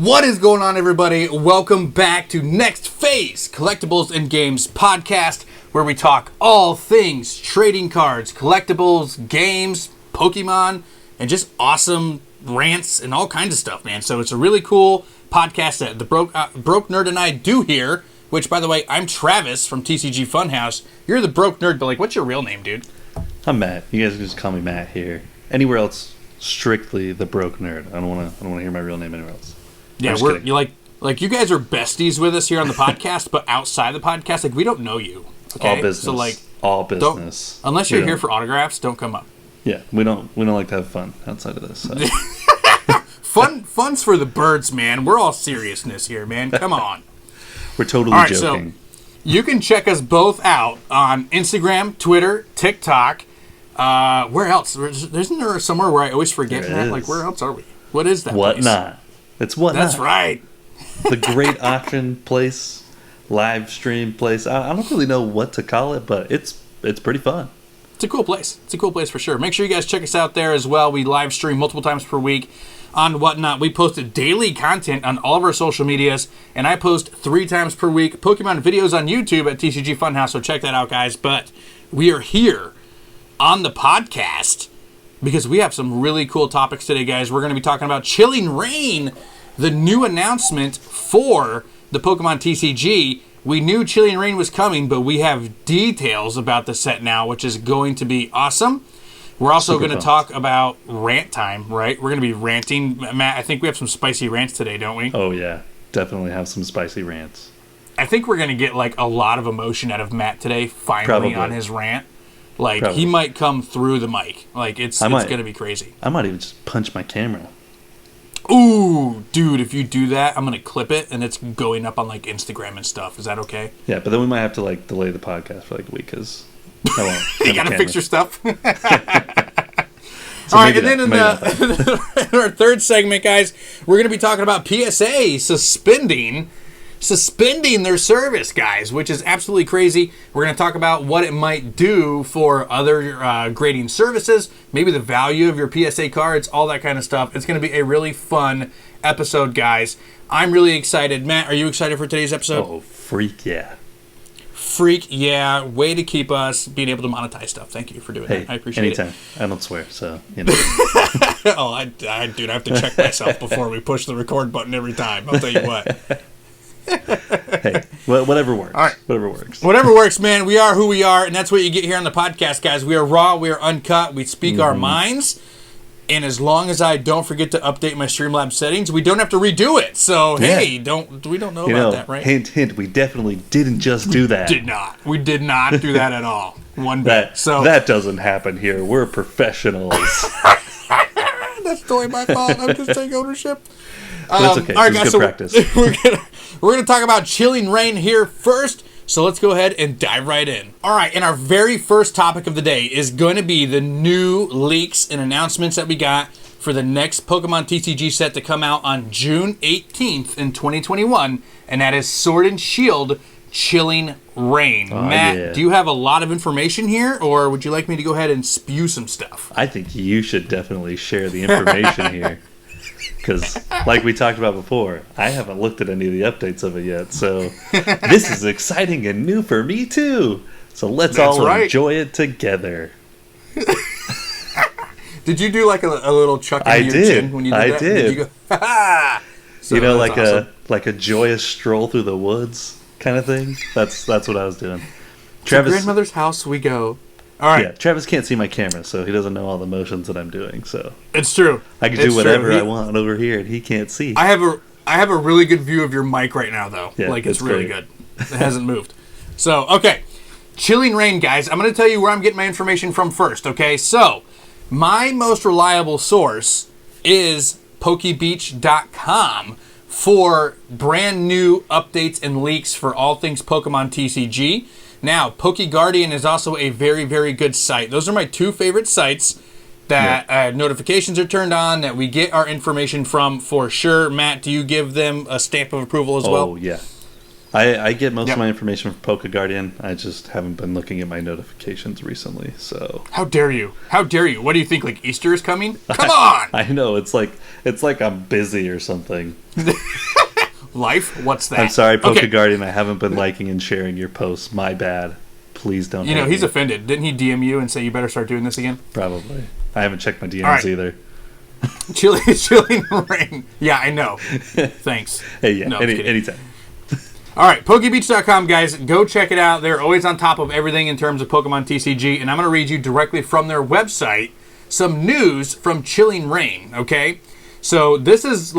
What is going on, everybody? Welcome back to Next Phase Collectibles and Games podcast, where we talk all things trading cards, collectibles, games, Pokemon, and just awesome rants and all kinds of stuff, man. So it's a really cool podcast that the Broke Nerd and I do here, which, by the way, I'm Travis from TCG Funhouse. You're the Broke Nerd, but, what's your real name, dude? I'm Matt. You guys can just call me Matt here. Anywhere else, strictly the Broke Nerd. I don't want to hear my real name anywhere else. Yeah, you you guys are besties with us here on the podcast, but outside the podcast, we don't know you. Okay? All business. So all business. Unless you're here for autographs, don't come up. Yeah, we don't like to have fun outside of this. So. Fun's for the birds, man. We're all seriousness here, man. Come on. We're totally joking. So you can check us both out on Instagram, Twitter, TikTok. Where else? Isn't there somewhere where I always forget that? Where else are we? What is that? Whatnot. It's Whatnot. That's right. The great auction place, live stream place. I don't really know what to call it, but it's pretty fun. It's a cool place. It's a cool place for sure. Make sure you guys check us out there as well. We live stream multiple times per week on Whatnot. We post daily content on all of our social medias, and I post 3 times per week Pokemon videos on YouTube at TCG Funhouse, so check that out, guys. But we are here on the podcast because we have some really cool topics today, guys. We're going to be talking about Chilling Reign, the new announcement for the Pokemon TCG. We knew Chilling Reign was coming, but we have details about the set now, which is going to be awesome. We're also going to talk about rant time, right? We're going to be ranting. Matt, I think we have some spicy rants today, don't we? Oh, yeah. Definitely have some spicy rants. I think we're going to get a lot of emotion out of Matt today, finally, on his rant. He might come through the mic. It's going to be crazy. I might even just punch my camera. Ooh, dude, if you do that, I'm going to clip it, and it's going up on, Instagram and stuff. Is that okay? Yeah, but then we might have to, delay the podcast for, a week, because I won't. You got to fix your stuff. So all right, and then in our third segment, guys, we're going to be talking about PSA suspending their service, guys, which is absolutely crazy. We're going to talk about what it might do for other grading services, maybe the value of your PSA cards, all that kind of stuff. It's going to be a really fun episode, guys. I'm really excited. Matt, are you excited for today's episode? Oh, freak yeah. Freak yeah. Way to keep us being able to monetize stuff. Thank you for doing that. I appreciate it. Anytime. I don't swear, so, dude, I have to check myself before we push the record button every time. I'll tell you what. Hey, whatever works. All right. Whatever works, man. We are who we are, and that's what you get here on the podcast, guys. We are raw, we are uncut, we speak our minds, and as long as I don't forget to update my Streamlabs settings, we don't have to redo it. So, hey, we don't know about that, right? Hint, we definitely didn't just do that. We did not do that at all. One bit. That doesn't happen here. We're professionals. That's totally my fault. I'm just taking ownership. That's okay. All right, guys, practice. We're gonna talk about Chilling Reign here first. So let's go ahead and dive right in. All right, and our very first topic of the day is going to be the new leaks and announcements that we got for the next Pokemon TCG set to come out on June 18th in 2021, and that is Sword and Shield Chilling Reign. Matt, do you have a lot of information here, or would you like me to go ahead and spew some stuff? I think you should definitely share the information here. Because, like we talked about before, I haven't looked at any of the updates of it yet. So, this is exciting and new for me, too. So, let's enjoy it together. Did you do a little chuck in your chin when you did that? I did. You go, ha-ha! So like a joyous stroll through the woods kind of thing. That's what I was doing. Travis, to grandmother's house we go. All right. Yeah, Travis can't see my camera, so he doesn't know all the motions that I'm doing. So it's true. I can do whatever I want over here, and he can't see. I have a really good view of your mic right now, though. Yeah, it's really good. It hasn't moved. So okay, Chilling Reign, guys. I'm going to tell you where I'm getting my information from first. Okay, so my most reliable source is PokeBeach.com for brand new updates and leaks for all things Pokemon TCG. Now, PokeGuardian is also a very, very good site. Those are my 2 favorite sites that notifications are turned on, that we get our information from for sure. Matt, do you give them a stamp of approval as well? Oh, yeah. I get most of my information from Poke Guardian. I just haven't been looking at my notifications recently. So how dare you? How dare you? What do you think? Like Easter is coming? Come on! I know it's like I'm busy or something. Life? What's that? I'm sorry, Poke Guardian. I haven't been liking and sharing your posts. My bad. Please don't. He's offended. Didn't he DM you and say you better start doing this again? Probably. I haven't checked my DMs either. Chilling rain. Yeah, I know. Thanks. Hey, yeah. No, anytime. All right, PokeBeach.com, guys. Go check it out. They're always on top of everything in terms of Pokemon TCG, and I'm going to read you directly from their website some news from Chilling Rain, okay? So this is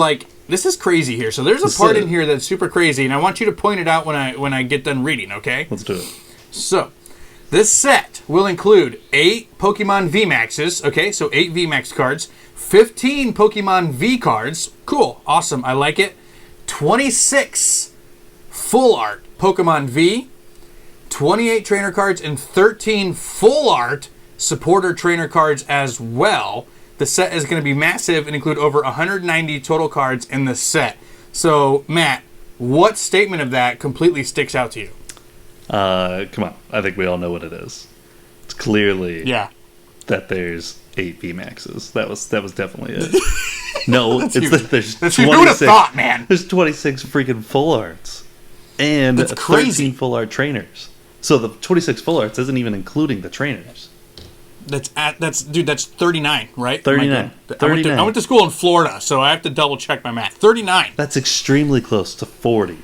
crazy here. So there's a part in here that's super crazy, and I want you to point it out when I get done reading, okay? Let's do it. So this set will include 8 Pokemon VMAXs, okay? So 8 VMAX cards, 15 Pokemon V cards. Cool. Awesome. I like it. 26 full art Pokemon V, 28 trainer cards, and 13 full art supporter trainer cards as well. The set is going to be massive and include over 190 total cards in the set. So, Matt, what statement of that completely sticks out to you? Come on. I think we all know what it is. It's clearly that there's 8 VMAXs. That was definitely it. No, it's that there's 26. Who would have thought, man? There's 26 freaking full arts. And 13 full art trainers. So the 26 full arts isn't even including the trainers. That's 39, right? 39. I went to school in Florida, so I have to double check my math. 39. That's extremely close to 40.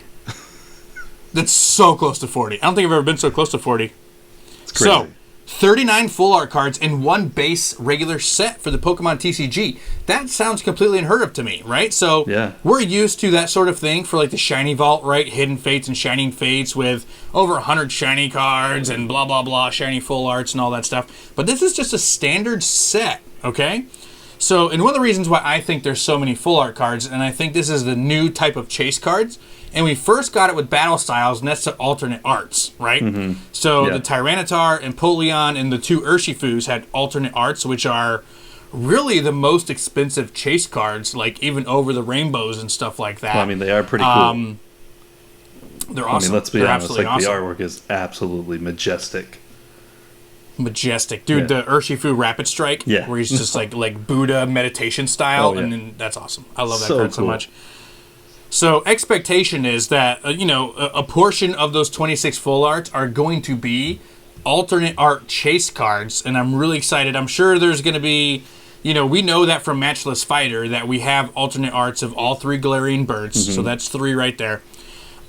That's so close to 40. I don't think I've ever been so close to 40. It's crazy. So, 39 full art cards in one base regular set for the Pokemon TCG. That sounds completely unheard of to me, right? So we're used to that sort of thing for like the Shiny Vault, right? Hidden Fates and Shining Fates with over 100 shiny cards and blah, blah, blah, shiny full arts and all that stuff. But this is just a standard set, okay? So, and one of the reasons why I think there's so many full art cards, and I think this is the new type of chase cards, and we first got it with Battle Styles, and that's the alternate arts, right? Mm-hmm. So the Tyranitar and Polion and the 2 Urshifus had alternate arts, which are really the most expensive chase cards, like even over the rainbows and stuff like that. Well, I mean, they are pretty cool. They're awesome. I mean, let's be honest, like awesome. The artwork is absolutely majestic. Majestic. Dude, the Urshifu Rapid Strike, where he's just like Buddha meditation style, and then that's awesome. I love that card so much. So expectation is that, a portion of those 26 full arts are going to be alternate art chase cards, and I'm really excited. I'm sure there's going to be, we know that from Matchless Fighter that we have alternate arts of all 3 Galarian birds, so that's 3 right there.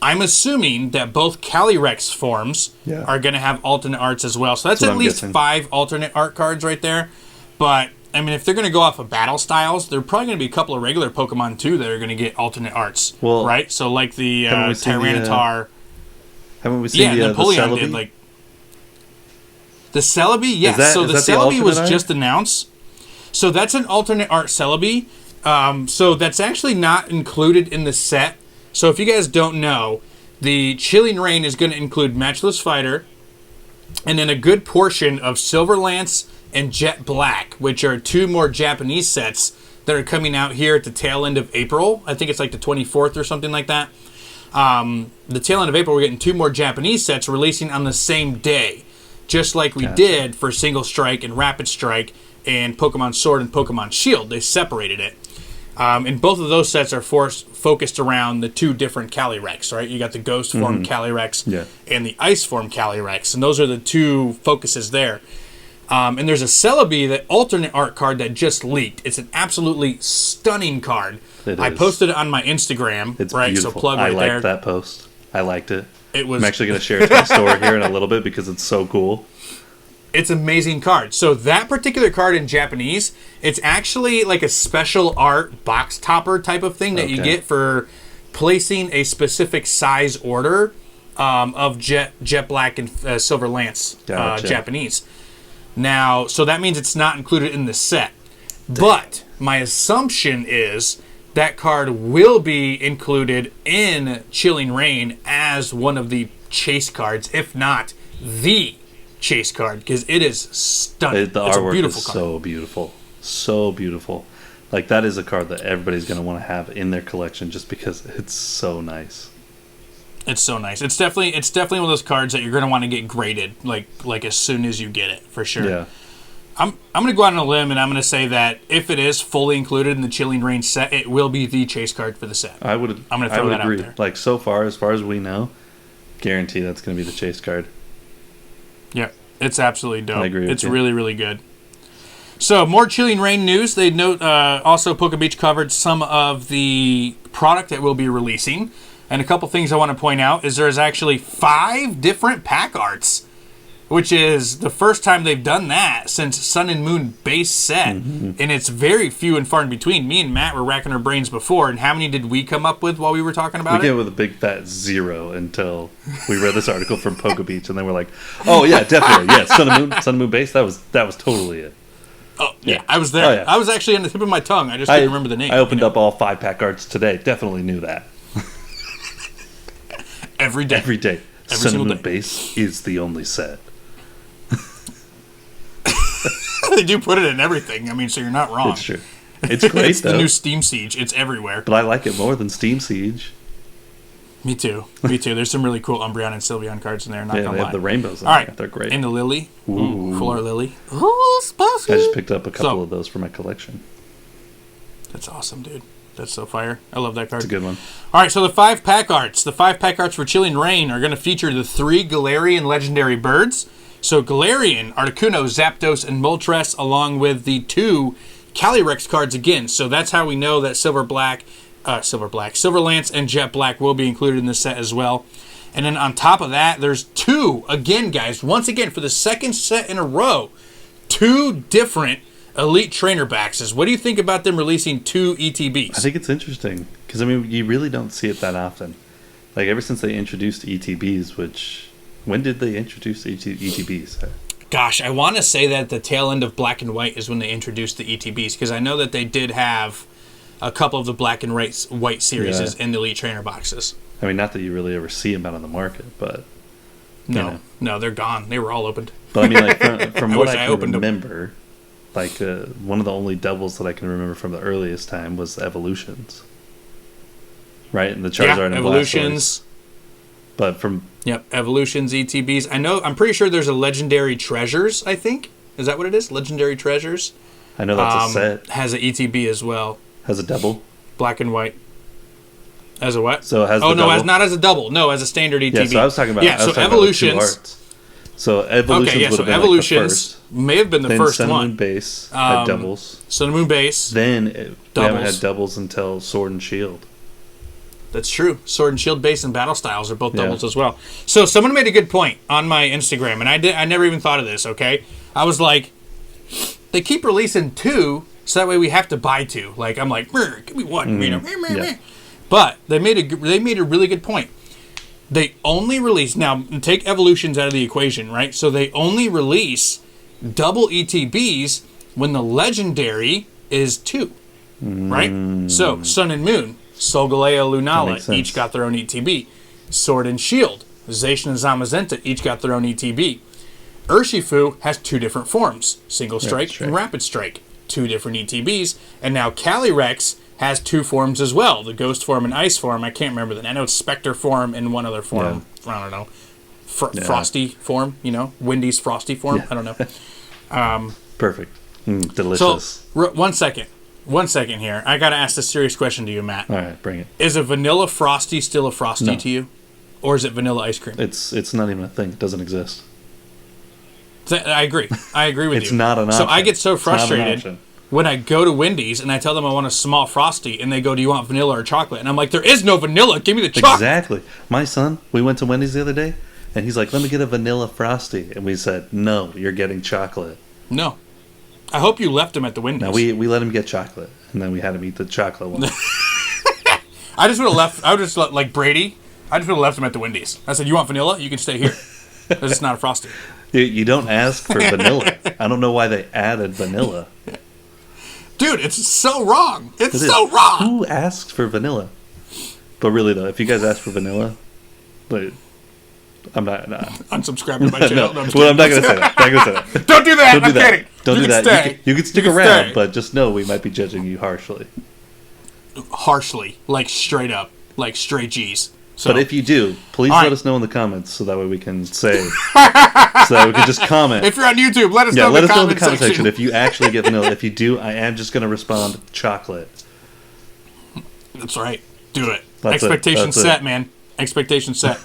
I'm assuming that both Calyrex forms are going to have alternate arts as well. So that's at least 5 alternate art cards right there. But, I mean, if they're going to go off of battle styles, there are probably going to be a couple of regular Pokemon, too, that are going to get alternate arts. Well, right? So, like the Tyranitar. Haven't we seen the Napoleon Celebi? did, like... The Celebi, yes. So the Celebi was just announced. So that's an alternate art Celebi. So that's actually not included in the set. So if you guys don't know, the Chilling Rain is going to include Matchless Fighter, and then a good portion of Silver Lance and Jet Black, which are 2 more Japanese sets that are coming out here at the tail end of April. I think it's like the 24th or something like that. The tail end of April, we're getting 2 more Japanese sets releasing on the same day, just like we did for Single Strike and Rapid Strike and Pokemon Sword and Pokemon Shield. They separated it. And both of those sets are focused around the 2 different Calyrex, right? You got the Ghost form Calyrex and the Ice form Calyrex, and those are the 2 focuses there. And there's a Celebi, that alternate art card that just leaked. It's an absolutely stunning card. I posted it on my Instagram. It's right, beautiful. So plug right there. I liked that post. I liked it. I'm actually going to share it to my store here in a little bit because it's so cool. It's an amazing card. So that particular card in Japanese, it's actually like a special art box topper type of thing that you get for placing a specific size order of Jet Black and Silver Lance Japanese. Now, so that means it's not included in the set. But my assumption is that card will be included in Chilling Rain as one of the chase cards, if not the chase card, because it is stunning. The artwork is so beautiful. So beautiful. Like, that is a card that everybody's going to want to have in their collection just because it's so nice. It's so nice. It's definitely one of those cards that you're going to want to get graded like as soon as you get it, for sure. Yeah. I'm going to go out on a limb, and I'm going to say that if it is fully included in the Chilling Reign set, it will be the chase card for the set. I'm going to throw that agree. out there. Like, so far as we know, guarantee that's going to be the chase card. Yeah, it's absolutely dope. I agree with It's you. really, really good. So, more Chilling Reign news. They note also Poke Beach covered some of the product that we'll be releasing. And a couple things I want to point out is there's actually 5 different pack arts, which is the first time they've done that since Sun and Moon base set. Mm-hmm. And it's very few and far in between. Me and Matt were racking our brains before, and how many did we come up with while we were talking about We it? came with a big fat 0 until we read this article from Poke Beach, and then we're like, oh yeah, definitely, yeah, Sun and Moon base, that was totally it. Oh, yeah, I was there. Oh, yeah. I was actually on the tip of my tongue. I just couldn't remember the name. I opened up all 5 pack arts today. Definitely knew that. Every day. Every day. Every Sun single and Moon day. base is the only set. They do put it in everything. I mean, so you're not wrong. It's true. It's great, It's though. the new Steam Siege. It's everywhere. But I like it more than Steam Siege. Me too. Me too. There's some really cool Umbreon and Sylveon cards in there. Not Yeah, gonna they lie. have the rainbows in All right. there. They're great. And the Lily. Ooh. Full art Lily. Ooh, spicy. I just picked up a couple So- of those for my collection. That's awesome, dude. That's so fire. I love that card. It's a good one. All right, so the 5 pack arts. The 5 pack arts for Chilling Reign are going to feature the 3 Galarian legendary birds. So Galarian, Articuno, Zapdos, and Moltres, along with the 2 Calyrex cards again. So that's how we know that Silver Lance, and Jet Black will be included in this set as well. And then on top of that, there's 2, again, guys, once again, for the second set in a row, 2 different Elite Trainer Baxes. What do you think about them releasing 2 ETBs? I think it's interesting because, I mean, you really don't see it that often. Like, ever since they introduced ETBs, which... When did they introduce ETBs? Gosh, I want to say that the tail end of Black and White is when they introduced the ETBs, because I know that they did have a couple of the Black and White series in the Elite Trainer boxes. I mean, not that you really ever see them out on the market, but... No, they're gone. They were all opened. But I mean, like, from what I can opened them. remember, like, one of the only doubles that I can remember from the earliest time was Evolutions. Right? And the Charizard and Evolutions. Blastoise. But from... Yep, Evolutions, ETBs. I'm pretty sure there's a Legendary Treasures, I think. Is that what it is? Legendary Treasures? I know that's a set. Has an ETB as well. Has a double. Black and White. As a what? So it has Oh, the no, double. not as a double. No, as a standard ETB. Yeah, so I was talking about... Yeah, so Evolutions... So Evolutions would have been Evolutions like the first. may have been the Then first Sun and one. Moon base had doubles. Sun and Moon base. Then we haven't doubles. had doubles until Sword and Shield. That's true. Sword and Shield base and Battle Styles are both Yeah. doubles as well. So someone made a good point on my Instagram, and I never even thought of this, okay? I was like, they keep releasing 2, so that way we have to buy 2. Like, I'm like, give me 1. You know, Yeah. But they made a really good point. They only release, now take Evolutions out of the equation, right? So they only release double ETBs when the legendary is 2, right? So Sun and Moon, Solgaleo, That makes Lunala, sense. each got their own ETB. Sword and Shield, Zacian and Zamazenta each got their own ETB. Urshifu has 2 different forms, Single Strike and Rapid Strike, 2 different ETBs. And now Calyrex has 2 forms as well, the Ghost form and Ice form. I can't remember that. I know it's Spectre form and one other form. I don't know. Frosty form, Wendy's Frosty form. Yeah. I don't know. Perfect. Delicious. So, 1 second. 1 second here. I got to ask this serious question to you, Matt. All right, bring it. Is a vanilla Frosty still a Frosty No. to you? Or is it vanilla ice cream? It's not even a thing. It doesn't exist. I agree. I agree with you. It's not an So option. I get so It's not an frustrated option. when I go to Wendy's and I tell them I want a small Frosty, and they go, do you want vanilla or chocolate? And I'm like, there is no vanilla. Give me the chocolate. Exactly. My son, we went to Wendy's the other day, and he's like, let me get a vanilla Frosty. And we said, no, you're getting chocolate. No. I hope you left him at the Wendy's. Now, we let him get chocolate, and then we had him eat the chocolate one. I just would have left. I would just like Brady. I just would have left him at the Wendy's. I said, you want vanilla? You can stay here. Because it's not a Frosty. You don't ask for vanilla. I don't know why they added vanilla. Dude, it's so wrong. It's It is. so wrong. Who asks for vanilla? But really, though, if you guys ask for vanilla, but I'm not. Nah. Unsubscribe to my channel. No, I'm just Well, I'm not kidding. going to say that. Not going to say that. Don't do that. Don't do I'm that. kidding. Don't You do can that. stay. You can stick You can around, stay. but just know we might be judging you harshly. Harshly. Like straight up. Like straight G's. So, but if you do, please all let right. us know in the comments so that way we can say, so that we can just comment. If you're on YouTube, let us know let in the us know in the comment comment section if you actually get vanilla. If you do, I am just going to respond chocolate. That's right. Do it. That's Expectations it. set, man. Expectations set.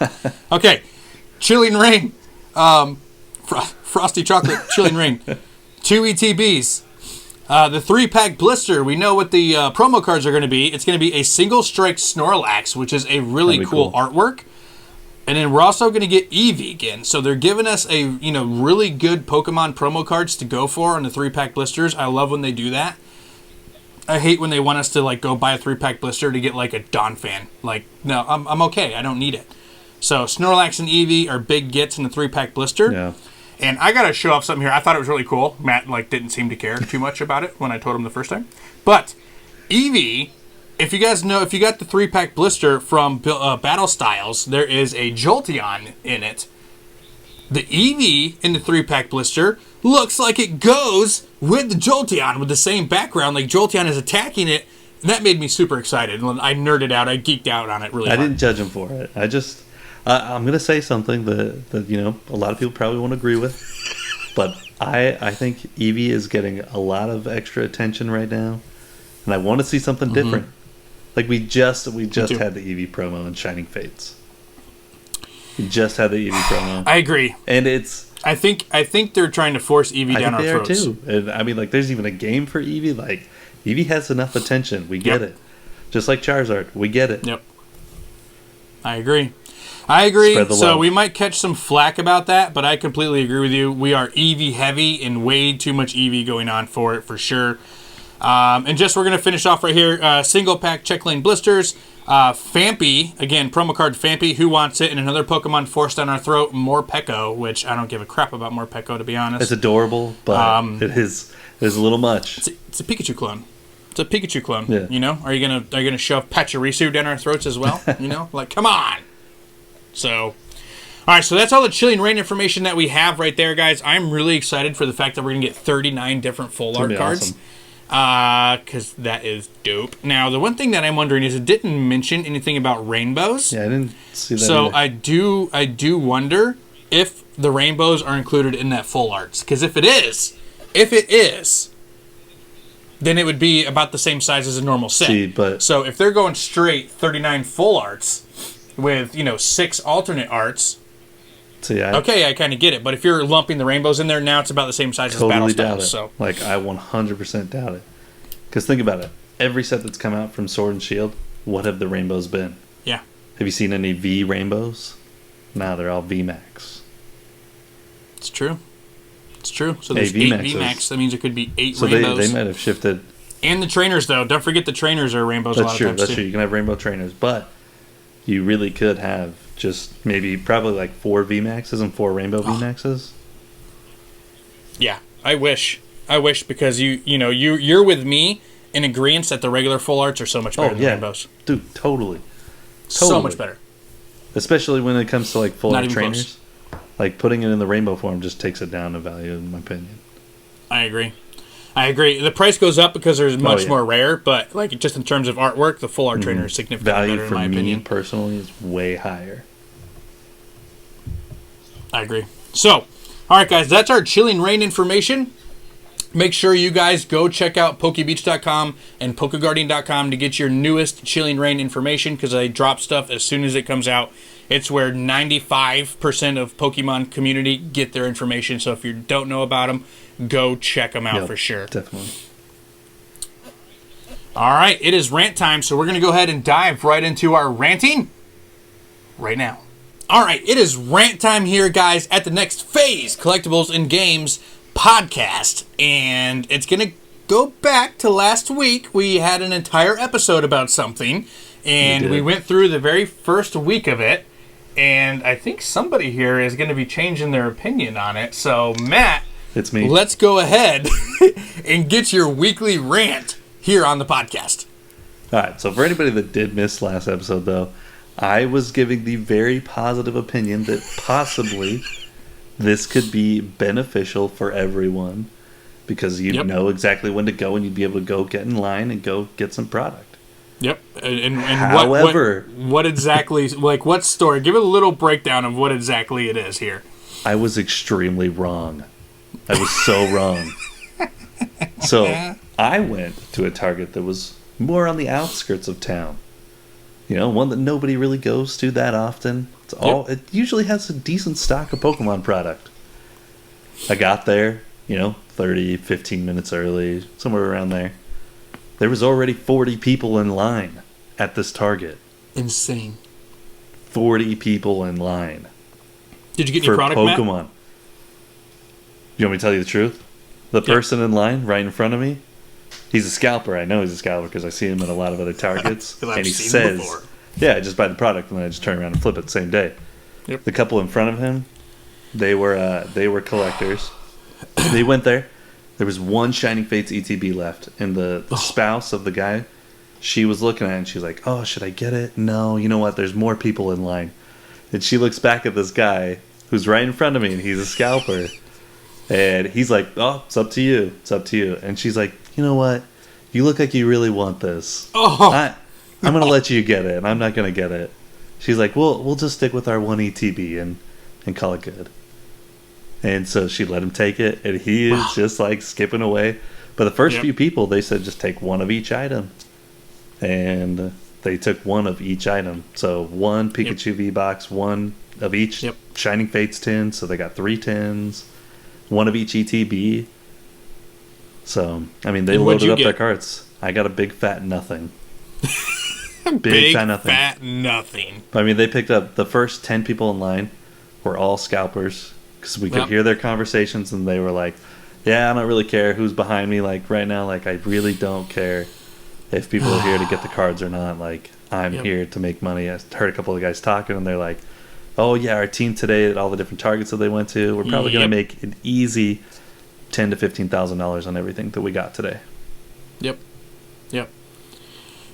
Okay. Chilling Rain. Frosty Chocolate Chilling Rain. 2 ETBs. The 3-pack blister. We know what the promo cards are going to be. It's going to be a single strike Snorlax, which is a really cool artwork. And then we're also going to get Eevee again. So they're giving us a really good Pokemon promo cards to go for on the 3-pack blisters. I love when they do that. I hate when they want us to like go buy a 3-pack blister to get like a Donphan. Like, no, I'm okay. I don't need it. So Snorlax and Eevee are big gets in the 3-pack blister. Yeah. And I gotta show off something here. I thought it was really cool. Matt like didn't seem to care too much about it when I told him the first time. But Eevee, if you guys know, if you got the 3-pack blister from Battle Styles, there is a Jolteon in it. The Eevee in the 3-pack blister looks like it goes with the Jolteon with the same background. Like Jolteon is attacking it. And that made me super excited. I nerded out. I geeked out on it really hard. I didn't judge him for it. I just, I'm going to say something that a lot of people probably won't agree with. But I think Eevee is getting a lot of extra attention right now. And I want to see something different. Like we just had the Eevee promo in Shining Fates. We just had the Eevee promo. I agree. And it's... I think they're trying to force Eevee down our throats. I think they are too. And I mean, like, there's even a game for Eevee. Like, Eevee has enough attention. We get it. Just like Charizard. We get it. Yep. I agree. So love. we might catch some flack about that, but I completely agree with you. We are Eevee heavy and way too much Eevee going on for it, for sure. And just we're going to finish off right here. Single pack check lane blisters. Fampy, again, promo card Fampy, who wants it? And another Pokemon forced down our throat, Morpeko, which I don't give a crap about Morpeko, to be honest. It's adorable, but it is a little much. It's a Pikachu clone. It's a Pikachu clone. Yeah. Are you gonna shove Pachirisu down our throats as well? Like, come on. So, all right, so that's all the Chilling Rain information that we have right there, guys. I'm really excited for the fact that we're going to get 39 different full art cards. Because that is dope. Now, the one thing that I'm wondering is it didn't mention anything about rainbows. Yeah, I didn't see that So either. I do wonder if the rainbows are included in that full arts. Because if it is, then it would be about the same size as a normal set. So if they're going straight 39 full arts with 6 alternate arts, okay, I kind of get it. But if you're lumping the rainbows in there, now it's about the same size as Battle Styles. So, like, I 100% doubt it. Because think about it. Every set that's come out from Sword and Shield, what have the rainbows been? Yeah. Have you seen any V rainbows? No, they're all VMAX. It's true. So there's 8 VMAX. That means there could be 8 rainbows. So they might have shifted. And the trainers, though. Don't forget the trainers are rainbows a lot of times, That's true. You can have rainbow trainers. But you really could have just probably like 4 VMAXs and 4 rainbow VMAXs. Yeah, I wish because you're with me in agreement that the regular full arts are so much better than rainbows. Dude, totally. So much better. Especially when it comes to like full art trainers. Close. Like putting it in the rainbow form just takes it down in value, in my opinion. I agree. The price goes up because there's much more rare, but like just in terms of artwork, the full art trainer is significantly better in my opinion. Value for me personally is way higher. I agree. So, all right, guys, that's our Chilling Rain information. Make sure you guys go check out PokeBeach.com and PokeGuardian.com to get your newest Chilling Rain information because I drop stuff as soon as it comes out. It's where 95% of Pokemon community get their information. So if you don't know about them, go check them out for sure. Definitely. All right, it is rant time, so we're going to go ahead and dive right into our ranting right now. All right, it is rant time here, guys, at the Next Phase Collectibles and Games podcast. And it's going to go back to last week. We had an entire episode about something, and we went through the very first week of it. And I think somebody here is going to be changing their opinion on it. So, Matt, it's me. Let's go ahead and get your weekly rant here on the podcast. All right, so for anybody that did miss last episode, though, I was giving the very positive opinion that possibly this could be beneficial for everyone because you'd know exactly when to go and you'd be able to go get in line and go get some product. Yep. And However, what exactly, like, what story? Give it a little breakdown of what exactly it is here. I was extremely wrong. I was so wrong. So I went to a Target that was more on the outskirts of town. You know, one that nobody really goes to that often. It usually has a decent stock of Pokemon product. I got there, 30, 15 minutes early, somewhere around there. There was already 40 people in line at this Target. Insane. 40 people in line. Did you get any product, Pokemon? Matt? You want me to tell you the truth? The person in line right in front of me, he's a scalper. I know he's a scalper because I see him at a lot of other Targets. And he says, I just buy the product and then I just turn around and flip it the same day. Yep. The couple in front of him, they were collectors. They went there. There was one Shining Fates ETB left, and the spouse of the guy, she was looking at it and she was like, "Oh, should I get it? No, you know what? There's more people in line." And she looks back at this guy who's right in front of me, and he's a scalper. And he's like, "Oh, it's up to you. It's up to you." And she's like, "You know what? You look like you really want this. I'm going to let you get it, and I'm not going to get it." She's like, we'll just stick with our one ETB and call it good." And so she let him take it, and he is just like skipping away. But the first few people, they said just take one of each item. And they took one of each item. So one Pikachu V-Box, one of each Shining Fates tin. So they got 3 tins, one of each ETB. So, I mean, they loaded up their carts. I got a big fat nothing. Big fat nothing. I mean, they picked up the first 10 people in line were all scalpers. Because we could hear their conversations, and they were like, "Yeah, I don't really care who's behind me. Like, right now, like, I really don't care if people are here to get the cards or not. Like, I'm here to make money." I heard a couple of guys talking, and they're like, "Oh, yeah, our team today at all the different Targets that they went to, we're probably going to make an easy $10,000 to $15,000 on everything that we got today." Yep.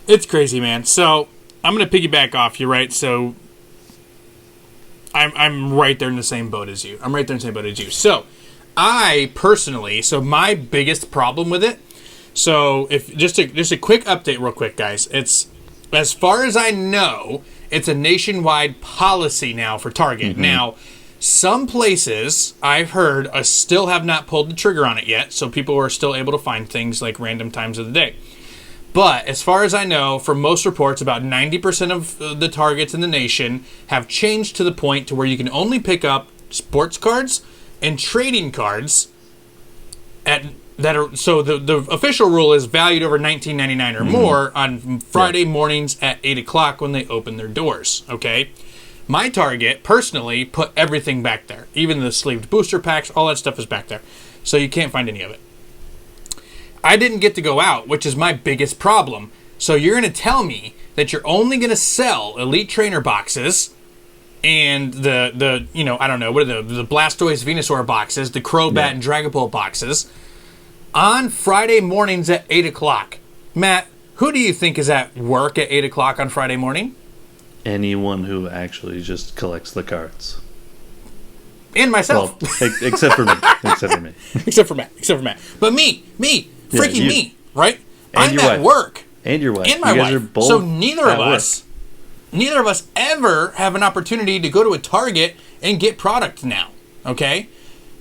It's crazy, man. So, I'm going to piggyback off you, right? So, I'm right there in the same boat as you. So, I personally, my biggest problem with it, so if just a quick update real quick, guys. It's, as far as I know, it's a nationwide policy now for Target. Mm-hmm. Now, some places I've heard still have not pulled the trigger on it yet, so people are still able to find things like random times of the day. But as far as I know, from most reports, about 90% of the Targets in the nation have changed to the point to where you can only pick up sports cards and trading cards so the official rule is valued over $19.99 or more on Friday mornings at 8 o'clock when they open their doors. Okay, my Target personally put everything back there, even the sleeved booster packs, all that stuff is back there, so you can't find any of it. I didn't get to go out, which is my biggest problem. So you're going to tell me that you're only going to sell Elite Trainer boxes and the I don't know, what are the Blastoise Venusaur boxes, the Crobat and Dragapult boxes on Friday mornings at 8 o'clock. Matt, who do you think is at work at 8 o'clock on Friday morning? Anyone who actually just collects the cards. And myself. Well, except for me. Except for Matt. But me, right? I'm at work. And your wife. And my wife. So neither of us ever have an opportunity to go to a Target and get product now. Okay?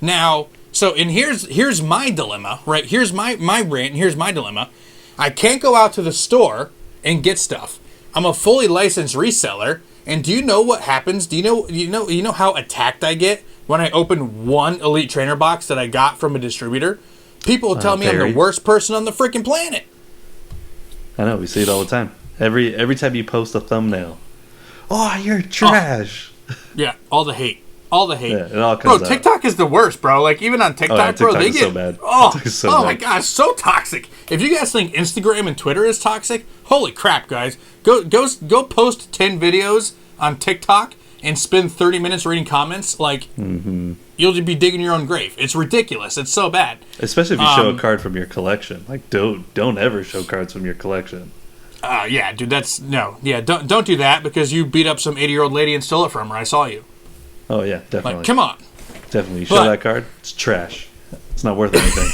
Now, and here's my dilemma, right? Here's my rant, and here's my dilemma. I can't go out to the store and get stuff. I'm a fully licensed reseller, and do you know what happens? Do you know how attacked I get when I open one Elite Trainer box that I got from a distributor? People will tell me I'm the worst person on the freaking planet. I know, we see it all the time. Every time you post a thumbnail, "Oh, you're trash." Yeah, all the hate. Yeah, it all comes out. TikTok is the worst, bro. Like, even on TikTok, TikTok they is get so bad. My gosh, so toxic. If you guys think Instagram and Twitter is toxic, holy crap, guys. Go post 10 videos on TikTok and spend 30 minutes reading comments. Like, you'll just be digging your own grave. It's ridiculous. It's so bad. Especially if you show a card from your collection. Like, don't ever show cards from your collection. Yeah, dude, don't do that, because you beat up some 80-year-old lady and stole it from her. I saw you. Oh, yeah, definitely. Like, come on. Definitely. You show that card, it's trash. It's not worth anything.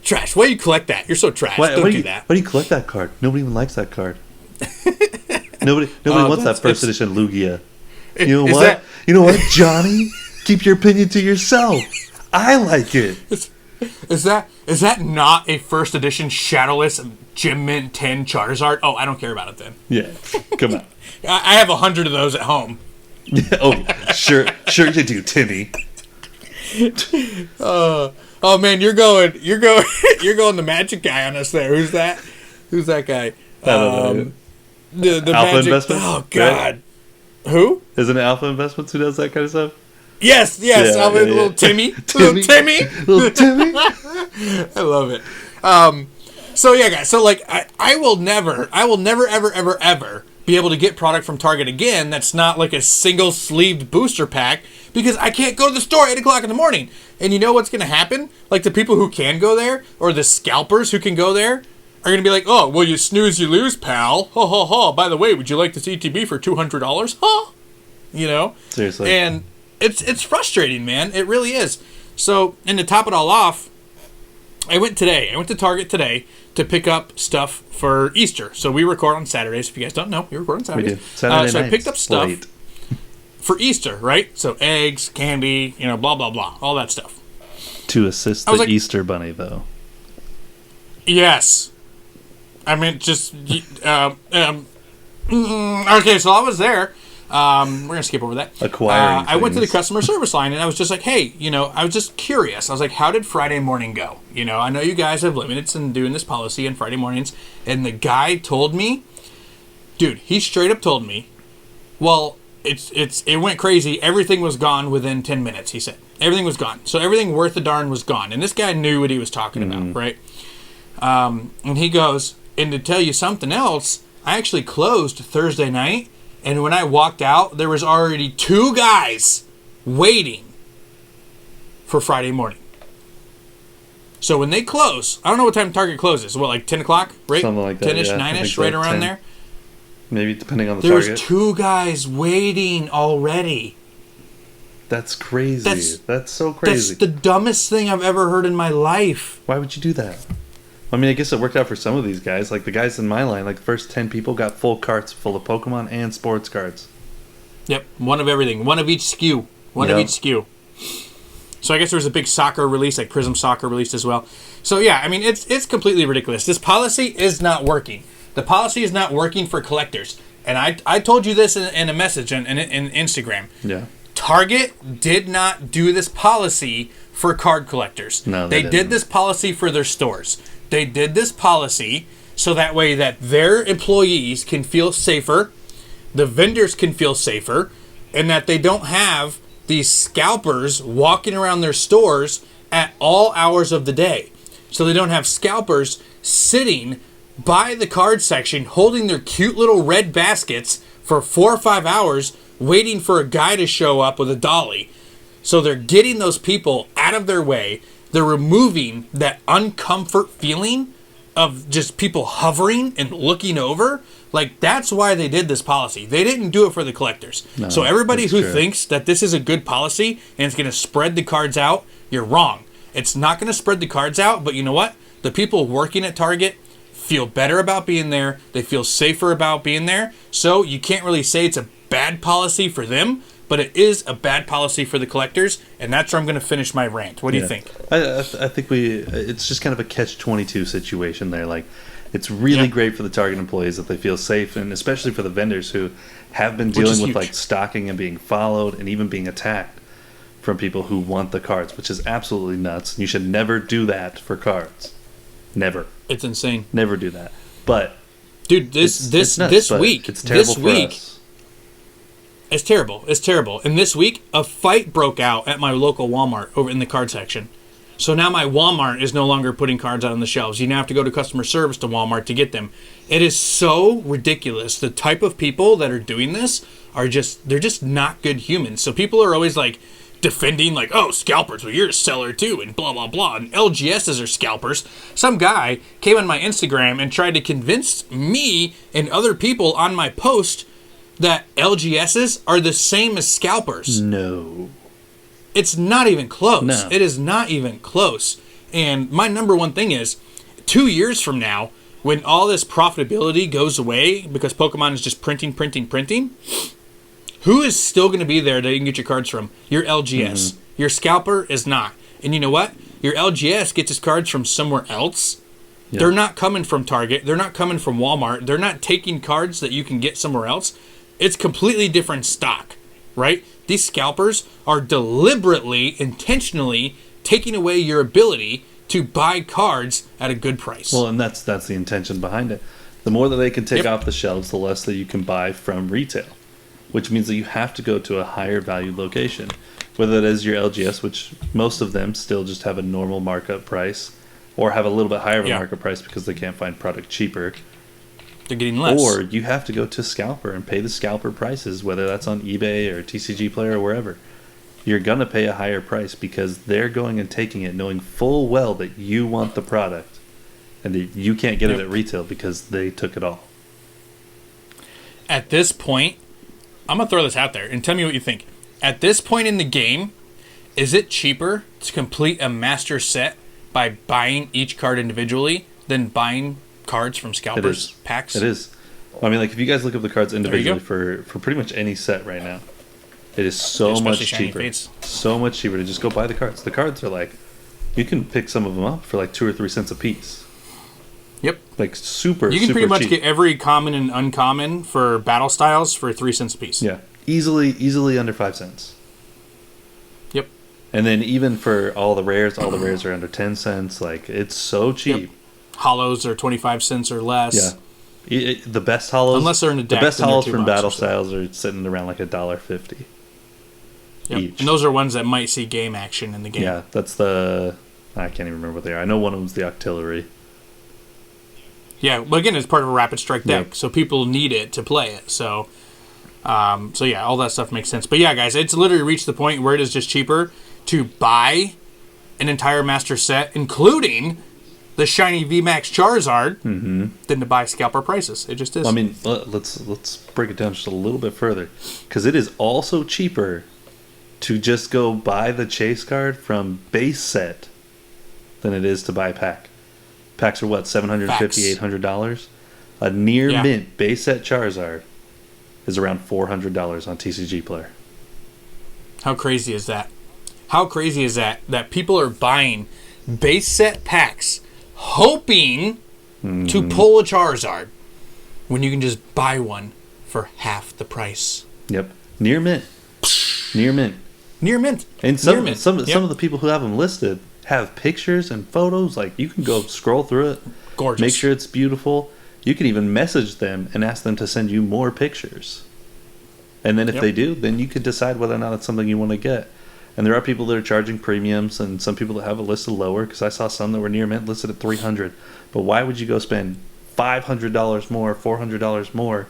Trash. Why do you collect that? You're so trash. Don't do that. Why do you collect that card? Nobody even likes that card. Nobody wants that first edition Lugia. You know what, Johnny? Keep your opinion to yourself. I like it. Is that not a first edition Shadowless Gem Mint 10 Charizard? Oh, I don't care about it then. Yeah, come on. I have 100 of those at home. Oh, sure you do, Timmy. Oh man, you're going the magic guy on us there. Who's that? Who's that guy? I don't know. The Alpha magic. Investments? Oh God. Right? Who? Isn't it Alpha Investments who does that kind of stuff? Yes. Alpha, little Timmy. Little Timmy. I love it. So yeah, guys. So like, I will never, ever be able to get product from Target again that's not like a single sleeved booster pack because I can't go to the store at 8 o'clock in the morning. And you know what's going to happen? Like the people who can go there or the scalpers who can go there are going to be like, oh, well, you snooze, you lose, pal. Ha ha ha. By the way, would you like this ETB for $200? Huh? You know? Seriously. And it's frustrating, man. It really is. So, and to top it all off, I went to Target today to pick up stuff for Easter. So we record on Saturdays. If you guys don't know, we record on Saturdays. We do. Saturday so I picked up stuff late. for Easter, right? So eggs, candy, blah, blah, blah. All that stuff. To assist the Easter Bunny, though. Yes. I mean, just... okay, so I was there. We're going to skip over that. Acquiring I went to the customer service line, and I was just like, hey, I was just curious. I was like, how did Friday morning go? I know you guys have limits in doing this policy on Friday mornings. And the guy told me, dude, he straight up told me, well, it went crazy. Everything was gone within 10 minutes, he said. Everything was gone. So everything worth a darn was gone. And this guy knew what he was talking about, right? And he goes, and to tell you something else, I actually closed Thursday night. And when I walked out, there was already 2 guys waiting for Friday morning. So when they close, I don't know what time Target closes. What, like 10 o'clock, right? Something like that, 10-ish, 9-ish, right around 10. there? Maybe depending on the There's Target. 2 guys waiting already. That's crazy. That's so crazy. That's the dumbest thing I've ever heard in my life. Why would you do that? I mean, I guess it worked out for some of these guys. Like the guys in my line, like the first 10 people got full carts full of Pokemon and sports cards. Yep, one of everything. One of each SKU. One of each SKU. So I guess there was a big soccer release, like Prism Soccer released as well. So yeah, I mean, it's completely ridiculous. This policy is not working. The policy is not working for collectors. And I told you this in a message in Instagram. Yeah. Target did not do this policy for card collectors. No, they did this policy for their stores. They did this policy so that way that their employees can feel safer, the vendors can feel safer, and that they don't have these scalpers walking around their stores at all hours of the day. So they don't have scalpers sitting by the card section holding their cute little red baskets for 4 or 5 hours waiting for a guy to show up with a dolly. So they're getting those people out of their way. They're removing that uncomfort feeling of just people hovering and looking over. Like, that's why they did this policy. They didn't do it for the collectors. No, so everybody who thinks that this is a good policy and it's going to spread the cards out, you're wrong. It's not going to spread the cards out, but you know what? The people working at Target feel better about being there. They feel safer about being there. So you can't really say it's a bad policy for them, but it is a bad policy for the collectors, and that's where I'm going to finish my rant. What do you think? I think it's just kind of a catch-22 situation there. Like, it's really great for the Target employees that they feel safe, and especially for the vendors who have been dealing with like stocking and being followed and even being attacked from people who want the cards, which is absolutely nuts. You should never do that for cards. Never. It's insane. Never do that. But dude, this week, it's terrible for us. It's terrible. It's terrible. And this week, a fight broke out at my local Walmart over in the card section. So now my Walmart is no longer putting cards out on the shelves. You now have to go to customer service to Walmart to get them. It is so ridiculous. The type of people that are doing this they're just not good humans. So people are always like defending like, oh, scalpers, well, you're a seller too, and blah, blah, blah. And LGSs are scalpers. Some guy came on my Instagram and tried to convince me and other people on my post that LGSs are the same as scalpers. No. It's not even close. No. It is not even close. And my number one thing is, 2 years from now, when all this profitability goes away because Pokemon is just printing, who is still going to be there that you can get your cards from? Your LGS. Your scalper is not. And you know what? Your LGS gets his cards from somewhere else. Yeah. They're not coming from Target. They're not coming from Walmart. They're not taking cards that you can get somewhere else. It's completely different stock, right? These scalpers are deliberately, intentionally taking away your ability to buy cards at a good price. Well, and that's the intention behind it. The more that they can take off the shelves, the less that you can buy from retail, which means that you have to go to a higher value location, whether that is your LGS, which most of them still just have a normal markup price, or have a little bit higher of a markup price because they can't find product cheaper. They're getting less. Or you have to go to Scalper and pay the Scalper prices, whether that's on eBay or TCG Player or wherever. You're going to pay a higher price because they're going and taking it knowing full well that you want the product and that you can't get it at retail because they took it all. At this point, I'm going to throw this out there and tell me what you think. At this point in the game, is it cheaper to complete a master set by buying each card individually than buying cards from scalpers packs? It is. I mean, like, if you guys look up the cards individually for pretty much any set right now, it is so much cheaper. So much cheaper to just go buy the cards. The cards are like, you can pick some of them up for like 2 or 3 cents a piece. Yep. Like super, you can super pretty much cheap. get every common and uncommon for battle styles for 3 cents a piece. Yeah. Easily under 5 cents. Yep. And then even for all the rares are under 10 cents. Like, it's so cheap. Yep. Hollows are 25 cents or less. Yeah. The best hollows, unless they're in a deck, the best hollows from battle so. styles are sitting around like $1.50 each. And those are ones that might see game action in the game. Yeah, that's I can't even remember what they are. I know one of them's the Octillery. Yeah, but again, it's part of a rapid strike deck, so people need it to play it. So yeah, all that stuff makes sense. But yeah, guys, it's literally reached the point where it is just cheaper to buy an entire master set, including the shiny VMAX Charizard, than to buy scalper prices. It just is. Well, I mean, let's break it down just a little bit further, because it is also cheaper to just go buy the chase card from base set than it is to buy pack. Packs are what, $750, $800? A near mint base set Charizard is around $400 on TCG Player. How crazy is that? How crazy is that people are buying base set packs hoping to pull a Charizard when you can just buy one for half the price? Yep. Near mint. Near mint. Near mint. And some of the people who have them listed have pictures and photos. Like, you can go scroll through it. Gorgeous. Make sure it's beautiful. You can even message them and ask them to send you more pictures. And then if they do, then you could decide whether or not it's something you want to get. And there are people that are charging premiums, and some people that have it listed lower, because I saw some that were near mint listed at $300. But why would you go spend $500 more, $400 more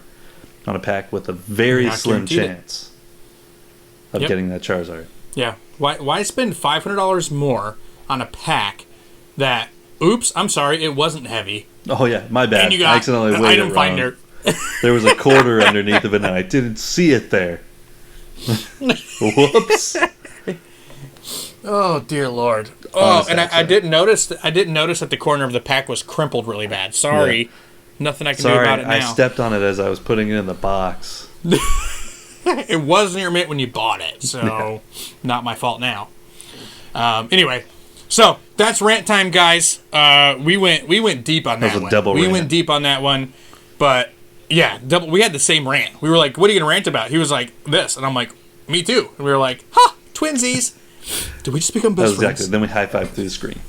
on a pack with a very slim chance of getting that Charizard? Yeah. Why spend $500 more on a pack that, oops, I'm sorry, it wasn't heavy. Oh, yeah, my bad. And you got I accidentally an weighed item it wrong. finder. There was a quarter underneath of it, and I didn't see it there. Whoops. Oh, dear Lord. I didn't notice that the corner of the pack was crimpled really bad. Sorry. Yeah. Nothing I can do about it now. I stepped on it as I was putting it in the box. It wasn't your mint when you bought it, so not my fault now. Anyway, so that's rant time, guys. We went deep on that one. We went deep on that one, but yeah, we had the same rant. We were like, "What are you gonna rant about?" He was like, "This," and I'm like, "Me too." And we were like, "Ha, twinsies!" Did we just become best friends? Exactly. Then we high-fived through the screen.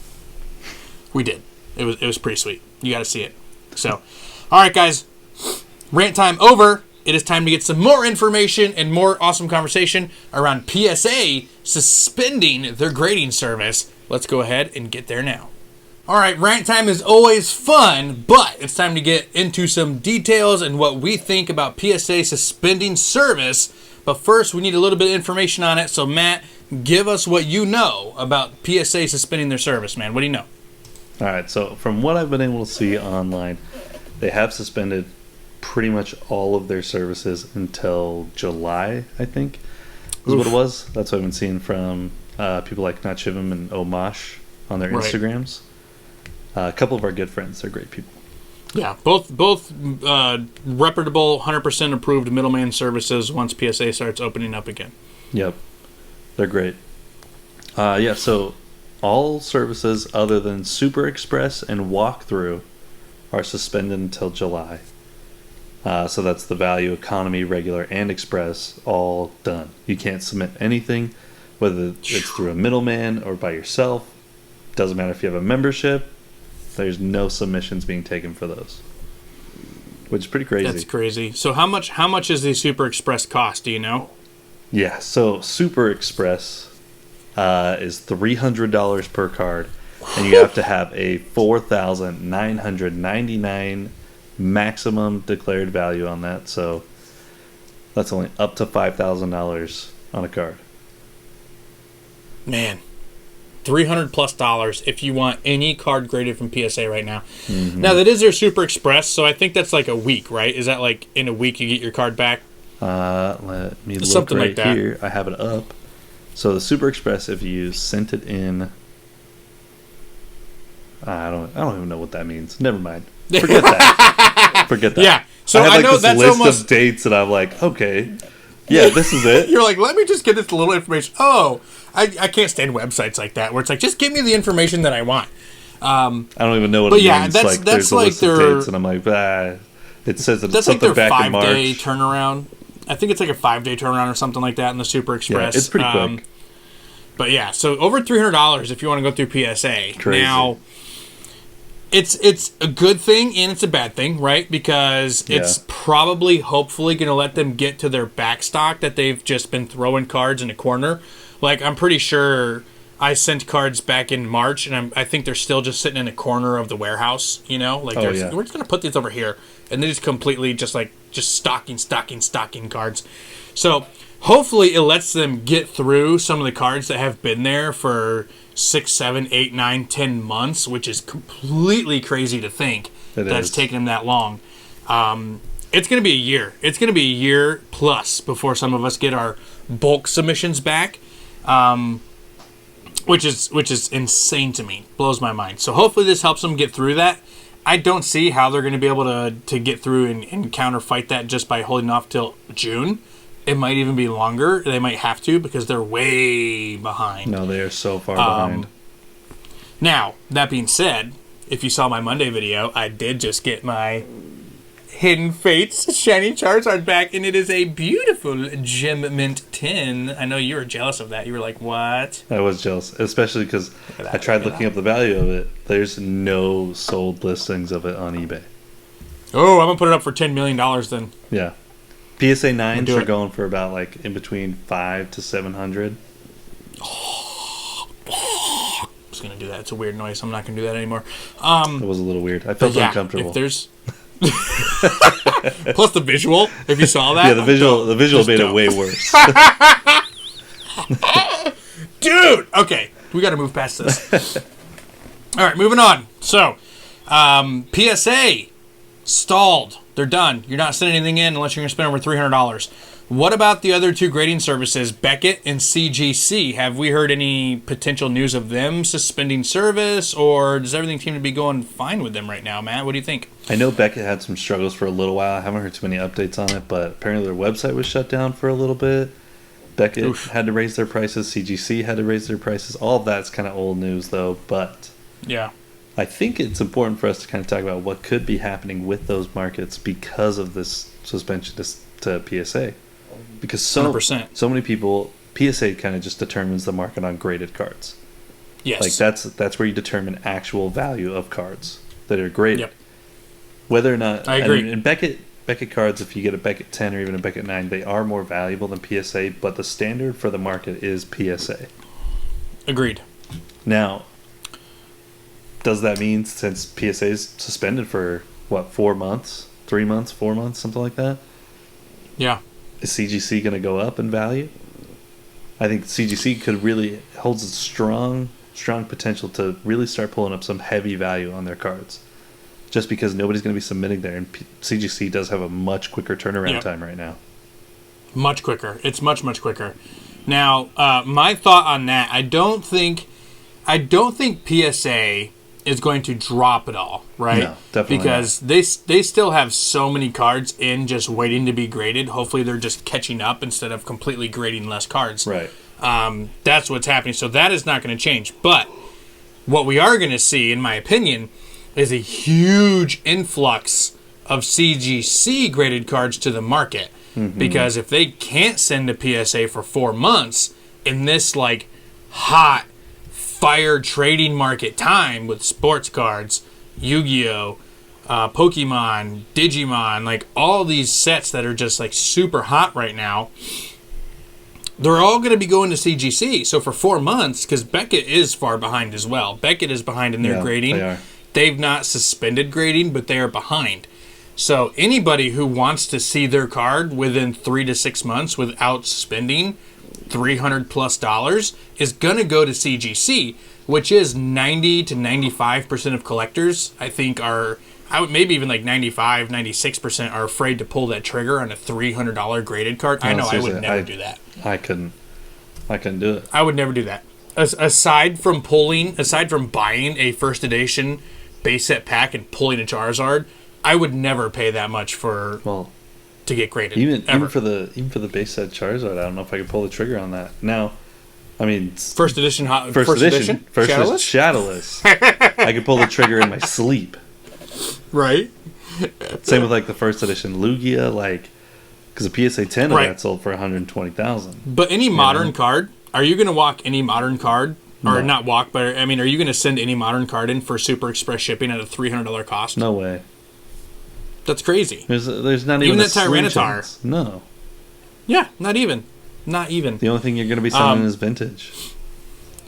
We did. It was pretty sweet. You got to see it. So, all right, guys, rant time over. It is time to get some more information and more awesome conversation around PSA suspending their grading service. Let's go ahead and get there now. All right, rant time is always fun, but it's time to get into some details and what we think about PSA suspending service. But first, we need a little bit of information on it. So, Matt, give us what you know about PSA suspending their service, man. What do you know? All right, so from what I've been able to see online, they have suspended pretty much all of their services until July, I think, is what it was. That's what I've been seeing from people like Not Shivim and Omash on their Instagrams. A couple of our good friends. They're great people. Yeah, both reputable, 100% approved middleman services once PSA starts opening up again. Yep. They're great. So all services other than Super Express and Walkthrough are suspended until July. So that's the Value, Economy, Regular, and Express, all done. You can't submit anything, whether it's through a middleman or by yourself. Doesn't matter if you have a membership. There's no submissions being taken for those, which is pretty crazy. That's crazy. So how much is the Super Express cost? Do you know? Yeah, so Super Express is $300 per card, and you have to have a $4,999 maximum declared value on that. So that's only up to $5,000 on a card. Man, $300+ if you want any card graded from PSA right now. Mm-hmm. Now that is their Super Express, so I think that's like a week, right? Is that like in a week you get your card back? Let me look Something right like that. here. I have it up. So the Super Express, if you sent it in, I don't even know what that means. Never mind. Forget that. Forget that. Yeah. So I know this that's list almost of dates, and I'm like, okay, yeah, this is it. You're like, let me just get this little information. Oh, I can't stand websites like that where it's like, just give me the information that I want. I don't even know what it means. That's there's a like list of dates, and I'm like, it says that it's something like their back in March. 5-day turnaround. I think it's like a 5-day turnaround or something like that in the Super Express. Yeah, it's pretty quick. But yeah, so over $300 if you want to go through PSA. Crazy. Now, it's a good thing and it's a bad thing, right? Because it's probably, hopefully, going to let them get to their back stock that they've just been throwing cards in a corner. Like, I'm pretty sure I sent cards back in March, and I think they're still just sitting in a corner of the warehouse, you know? Like, we're just going to put these over here. And they just completely just stocking cards. So, hopefully it lets them get through some of the cards that have been there for 6, 7, 8, 9, 10 months, which is completely crazy to think it's taken them that long. It's going to be a year. It's going to be a year plus before some of us get our bulk submissions back, which is insane to me. Blows my mind. So hopefully this helps them get through that. I don't see how they're going to be able to get through and counterfight that just by holding off till June. It might even be longer. They might have to because they're way behind. No, they are so far behind. Now, that being said, if you saw my Monday video, I did just get my Hidden Fates Shiny Charizard back, and it is a beautiful Gem Mint 10. I know you were jealous of that. You were like, what? I was jealous, especially because I tried looking up the value of it. There's no sold listings of it on eBay. Oh, I'm going to put it up for $10 million then. Yeah. PSA 9s are going for about like in between 500 to 700. I was going to do that. It's a weird noise. I'm not going to do that anymore. It was a little weird. I felt uncomfortable. If there's... Plus the visual, if you saw that. Yeah, the visual made it way worse. Dude! Okay, we got to move past this. All right, moving on. So, PSA stalled. They're done. You're not sending anything in unless you're going to spend over $300. What about the other two grading services, Beckett and CGC? Have we heard any potential news of them suspending service, or does everything seem to be going fine with them right now, Matt? What do you think? I know Beckett had some struggles for a little while. I haven't heard too many updates on it, but apparently their website was shut down for a little bit. Beckett had to raise their prices. CGC had to raise their prices. All of that's kind of old news, though, but yeah, I think it's important for us to kind of talk about what could be happening with those markets because of this suspension to PSA. Because so many people, PSA kind of just determines the market on graded cards. Yes. Like that's where you determine actual value of cards that are graded. Yep. Whether or not... I agree. And Beckett cards, if you get a Beckett 10 or even a Beckett 9, they are more valuable than PSA, but the standard for the market is PSA. Agreed. Now, does that mean since PSA is suspended for, 4 months? 3 months? 4 months? Something like that? Yeah. Is CGC going to go up in value? I think CGC holds a strong potential to really start pulling up some heavy value on their cards. Just because nobody's going to be submitting there, and CGC does have a much quicker turnaround time right now. Much quicker. It's much, much quicker. Now, my thought on that, I don't think I don't think PSA is going to drop at all, right? No, definitely because they still have so many cards in just waiting to be graded. Hopefully they're just catching up instead of completely grading less cards. Right. That's what's happening. So that is not going to change. But what we are going to see, in my opinion, is a huge influx of CGC graded cards to the market. Mm-hmm. Because if they can't send a PSA for 4 months in this like hot fire trading market time with sports cards, Yu-Gi-Oh, Pokemon, Digimon, like all these sets that are just like super hot right now, they're all going to be going to CGC. So for 4 months, because Beckett is far behind as well. Beckett is behind in their grading. They are. They've not suspended grading, but they are behind. So anybody who wants to see their card within 3 to 6 months without spending $300+ is going to go to CGC, which is 90 to 95% of collectors, I think, are, maybe even like 95, 96% are afraid to pull that trigger on a $300 graded card. No, I know I would never do that. I couldn't do it. I would never do that. Aside from buying a first edition base set pack and pulling a Charizard, I would never pay that much to get graded. Even for the base set Charizard, I don't know if I could pull the trigger on that. Now, I mean, first edition Shadowless. I could pull the trigger in my sleep. Right. Same with like the first edition Lugia, like because the PSA 10 of that sold for 120,000. But any modern card, are you going to walk any modern card? Or not walk, but I mean, are you going to send any modern card in for Super Express shipping at a $300 cost? No way. That's crazy. There's not even that Tyranitar. Chance. No. Yeah, not even. The only thing you're going to be sending is vintage.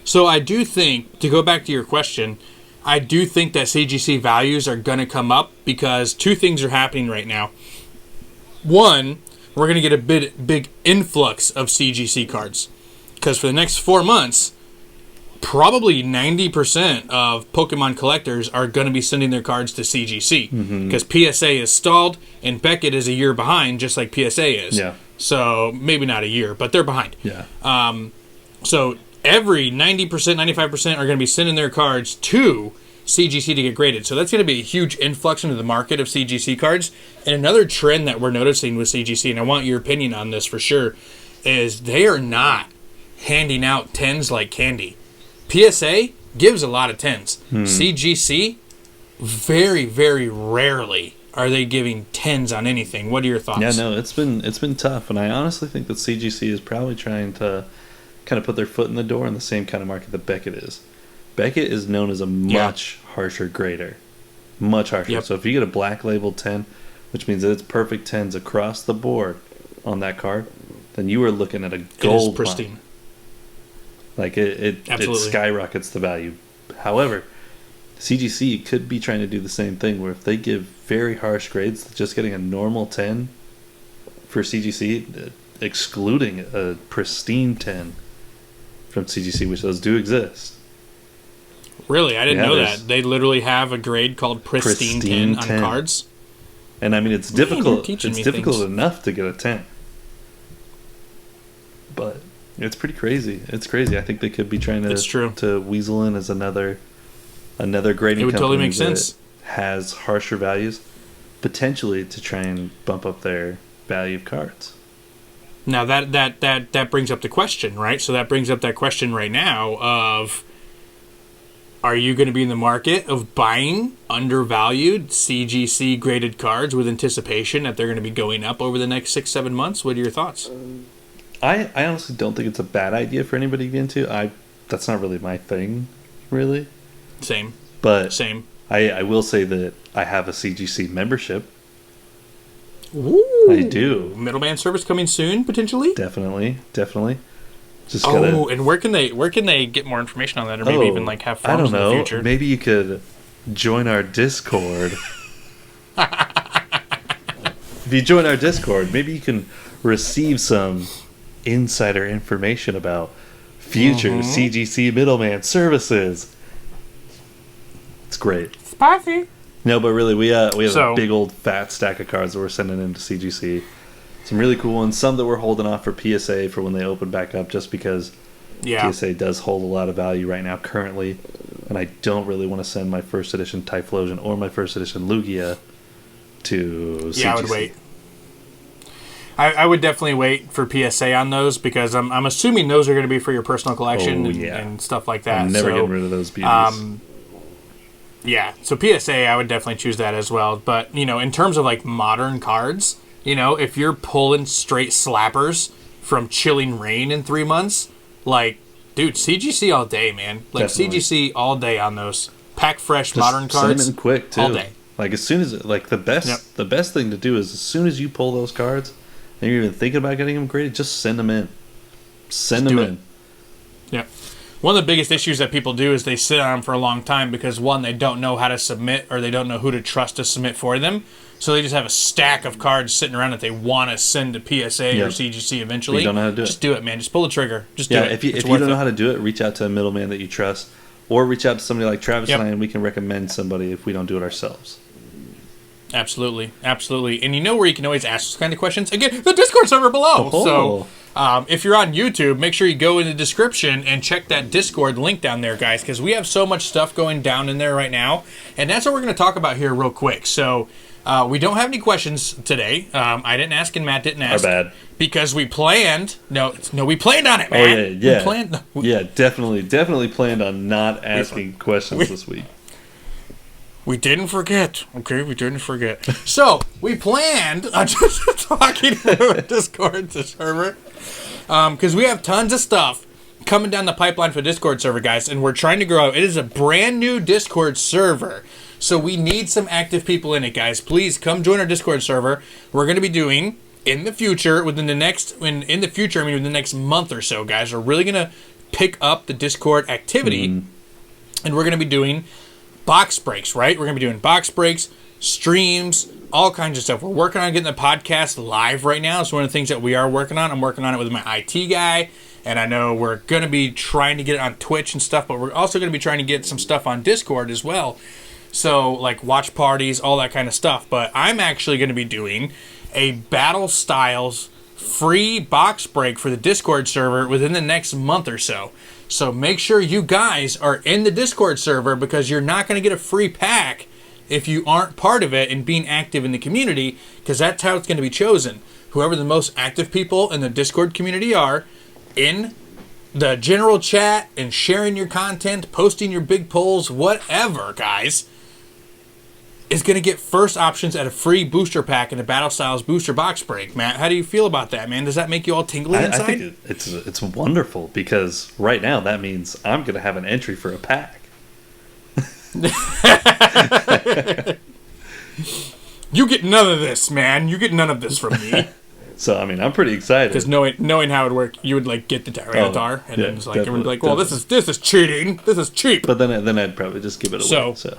So I do think, to go back to your question, I do think that CGC values are going to come up because two things are happening right now. One, we're going to get a big influx of CGC cards. Because for the next 4 months, probably 90% of Pokemon collectors are going to be sending their cards to CGC because PSA is stalled and Beckett is a year behind, just like PSA is. Yeah. So maybe not a year, but they're behind. Yeah. So every 90%, 95% are going to be sending their cards to CGC to get graded. So that's going to be a huge influx into the market of CGC cards. And another trend that we're noticing with CGC, and I want your opinion on this for sure, is they are not handing out 10s like candy. PSA gives a lot of 10s. CGC, very, very rarely are they giving 10s on anything. What are your thoughts? Yeah, no, it's been tough, and I honestly think that CGC is probably trying to kind of put their foot in the door in the same kind of market that Beckett is. Beckett is known as a much harsher grader. Much harsher. Yep. So if you get a black label 10, which means that it's perfect 10s across the board on that card, then you are looking at a gold It is pristine. Mine. Like, it skyrockets the value. However, CGC could be trying to do the same thing, where if they give very harsh grades, just getting a normal 10 for CGC, excluding a pristine 10 from CGC, which those do exist. Really? I didn't know that. They literally have a grade called pristine 10 on cards? And, I mean, it's difficult. It's difficult enough to get a 10. But it's pretty crazy. It's crazy. I think they could be trying to weasel in as another grading company. It would totally make sense. Has harsher values, potentially to try and bump up their value of cards. Now that brings up the question, right? So that brings up that question right now of, are you going to be in the market of buying undervalued CGC graded cards with anticipation that they're going to be going up over the next 6-7 months? What are your thoughts? I honestly don't think it's a bad idea for anybody to get into. That's not really my thing, really. Same. I will say that I have a CGC membership. Ooh. I do. Middleman service coming soon, potentially? Definitely. Just and where can they get more information on that, or maybe even like have forums in the future? Maybe you could join our Discord. If you join our Discord, maybe you can receive some insider information about future CGC middleman services. It's great. Spicy. No, but really, we have a big old fat stack of cards that we're sending into CGC. Some really cool ones. Some that we're holding off for PSA for when they open back up, just because Yeah. PSA does hold a lot of value right now currently, and I don't really want to send my first edition Typhlosion or my first edition Lugia to CGC. Yeah, I would wait. I would definitely wait for PSA on those because I'm assuming those are going to be for your personal collection and stuff like that. I'm never getting rid of those beauties. Yeah, so PSA, I would definitely choose that as well. But, in terms of, like, modern cards, if you're pulling straight slappers from Chilling Reign in 3 months, like, dude, CGC all day, man. Like, definitely. CGC all day on those pack fresh just modern cards. Send them in quick, too. All day. Like, as soon as, like, the best thing to do is as soon as you pull those cards, and you're even thinking about getting them graded, just send them in. Send them in. Yep. One of the biggest issues that people do is they sit on them for a long time because, one, they don't know how to submit or they don't know who to trust to submit for them. So they just have a stack of cards sitting around that they want to send to PSA or CGC eventually. You don't know how to do it. Just do it, man. Just pull the trigger. Just do it. If you don't know how to do it, reach out to a middleman that you trust or reach out to somebody like Travis and I, and we can recommend somebody if we don't do it ourselves. Absolutely. Absolutely. And you know where you can always ask those kind of questions? Again, the Discord server below. Oh. So if you're on YouTube, make sure you go in the description and check that Discord link down there, guys, because we have so much stuff going down in there right now. And that's what we're going to talk about here real quick. So we don't have any questions today. I didn't ask and Matt didn't ask. Our bad. Because we planned. No, we planned on it, man. Oh, yeah. We planned, definitely planned on not asking questions this week. We didn't forget. Okay, we didn't forget. So, we planned on just talking to Discord server. Because we have tons of stuff coming down the pipeline for Discord server, guys. And we're trying to grow. It is a brand new Discord server. So, we need some active people in it, guys. Please come join our Discord server. We're going to be doing, in the future, within the next month or so, guys. We're really going to pick up the Discord activity. And we're going to be doing box breaks, right? We're going to be doing box breaks, streams, all kinds of stuff. We're working on getting the podcast live right now. It's one of the things that we are working on. I'm working on it with my IT guy, and I know we're going to be trying to get it on Twitch and stuff, but we're also going to be trying to get some stuff on Discord as well. So, like watch parties, all that kind of stuff. But I'm actually going to be doing a Battle Styles free box break for the Discord server within the next month or so. So make sure you guys are in the Discord server because you're not going to get a free pack if you aren't part of it and being active in the community, because that's how it's going to be chosen. Whoever the most active people in the Discord community are in the general chat and sharing your content, posting your big polls, whatever, guys, is going to get first options at a free booster pack in the Battle Styles booster box break. Matt, how do you feel about that, man? Does that make you all tingly inside? I think it's wonderful because right now that means I'm going to have an entry for a pack. You get none of this, man. You get none of this from me. So, I mean, I'm pretty excited. Because knowing how it would work, you would, like, get the Tyranitar, and then it's like, everyone would be like, well, this is cheating. This is cheap. But then I'd probably just give it away. So.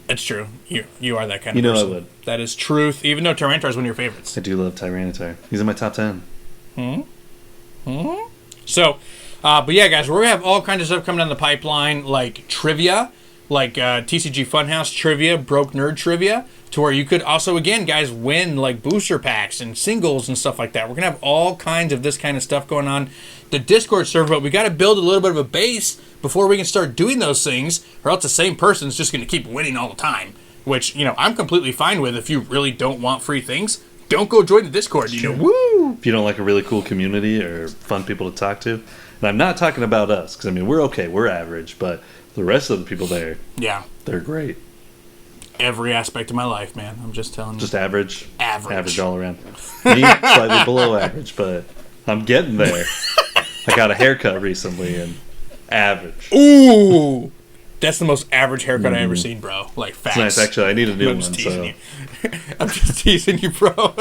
It's true. You are that kind of person. I would. That is truth, even though Tyranitar is one of your favorites. I do love Tyranitar. He's in my top 10. So, but yeah, guys, we're going to have all kinds of stuff coming down the pipeline, like trivia, like TCG Funhouse trivia, Broke Nerd trivia, to where you could also, again, guys, win like booster packs and singles and stuff like that. We're going to have all kinds of this kind of stuff going on. The Discord server, but we got to build a little bit of a base before we can start doing those things, or else the same person's just going to keep winning all the time, which, I'm completely fine with. If you really don't want free things, don't go join the Discord. Woo! If you don't like a really cool community or fun people to talk to, and I'm not talking about us, because, we're okay, we're average, but the rest of the people there, they're great. Every aspect of my life, man. I'm just telling you. Just average? Average all around. Me, slightly below average, but I'm getting there. I got a haircut recently, and average. Ooh! That's the most average haircut I've ever seen, bro. Like, facts. It's nice, actually. I need a new one, so. I'm just teasing you, bro.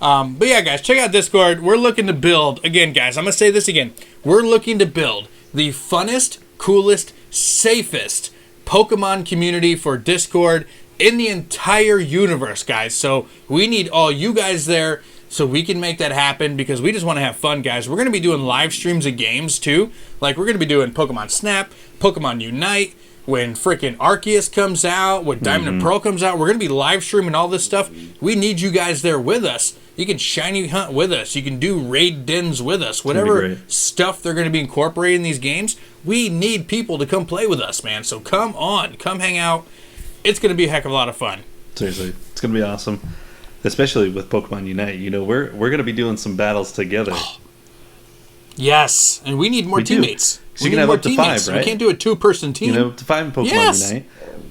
But yeah, guys, check out Discord. We're looking to build, again, guys, I'm going to say this again. We're looking to build the funnest, coolest, safest Pokemon community for Discord in the entire universe, guys. So we need all you guys there so we can make that happen because we just want to have fun, guys. We're going to be doing live streams of games, too. Like, we're going to be doing Pokemon Snap, Pokemon Unite, when freaking Arceus comes out, when Diamond and Pearl comes out. We're going to be live streaming all this stuff. We need you guys there with us. You can shiny hunt with us. You can do raid dens with us. gonna be Whatever great. stuff they're going to be incorporating in these games, we need people to come play with us, man. So come on. Come hang out. It's going to be a heck of a lot of fun. Seriously, it's gonna be awesome, especially with Pokemon Unite. You know, we're gonna be doing some battles together. Yes, and we need more We do. teammates. 'Cause you can have up to 5, right? We can't do a 2-person team. You know, to 5 in Pokemon Yes. Unite.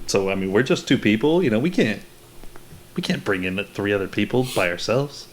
So I mean, we're just 2 people. You know, we can't bring in 3 other people by ourselves.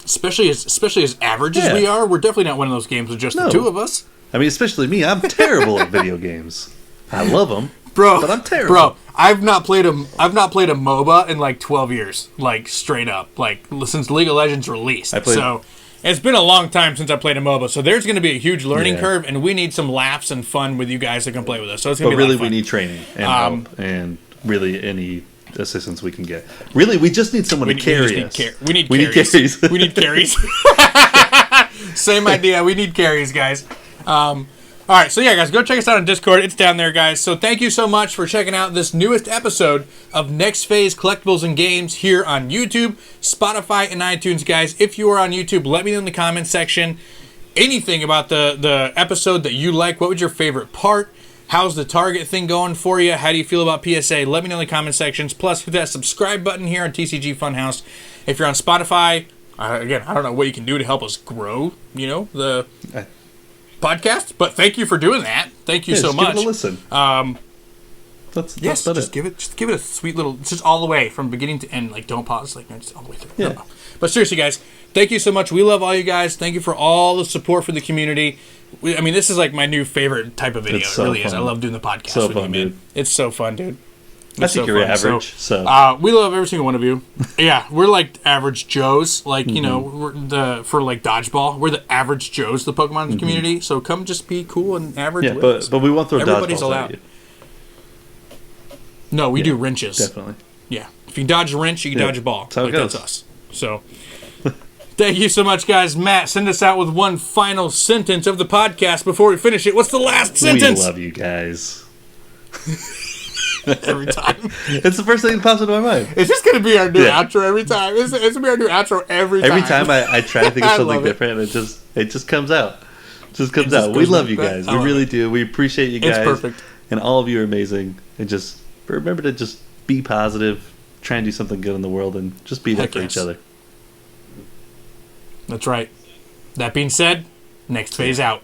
Especially as average as Yeah. we are, we're definitely not winning those games with just No. the 2 of us. I mean, especially me. I'm terrible at video games. I love them, Bro, but I'm terrible. Bro, I've not played a MOBA in like 12 years, like straight up, like since League of Legends released. So it's been a long time since I played a MOBA. So there's going to be a huge learning curve, and we need some laughs and fun with you guys that can play with us. So it's going to But be really, a lot of we fun. need training and help, and really any assistance we can get. Really, we just need someone to carry us. We need carries. carries. We need carries. Same idea. We need carries, guys. All right, so yeah, guys, go check us out on Discord. It's down there, guys. So thank you so much for checking out this newest episode of Next Phase Collectibles and Games here on YouTube, Spotify, and iTunes, guys. If you are on YouTube, let me know in the comments section anything about the episode that you like. What was your favorite part? How's the target thing going for you? How do you feel about PSA? Let me know in the comment sections. Plus, hit that subscribe button here on TCG Funhouse. If you're on Spotify, again, I don't know what you can do to help us grow, the podcast, but thank you for doing that. Thank you so much. Give it a listen. That's just it. give it a sweet little, just all the way from beginning to end. Like, don't pause, like, just all the way through. Yeah. No. But seriously, guys, thank you so much. We love all you guys. Thank you for all the support for the community. This is like my new favorite type of video. It's It so really is. fun. I love doing the podcast So with fun, you, man. dude. It's so fun, dude. I think you're average. So we love every single one of you. Yeah, we're like average Joes. Like, we're for like dodgeball, we're the average Joes, the Pokemon community. So come just be cool and average. yeah, with us. but we won't throw Everybody's dodgeballs allowed. at you. No, we do wrenches. Definitely. Yeah, if you can dodge a wrench, you can dodge a ball. That's how it goes. That's us. So, thank you so much, guys. Matt, send us out with one final sentence of the podcast before we finish it. What's the last sentence? We love you guys. Every time. It's the first thing that pops into my mind. Is this going to be our new outro every time? It's going to be our new outro every time. Every time I try to think of I something love it. different, and it just comes out. Just comes just out. We goes love like you that. guys. I We love really it. do. We appreciate you guys. It's perfect. And all of you are amazing. And just remember to just be positive, try and do something good in the world, and just be there Heck for yes. each other. That's right. That being said, next phase out.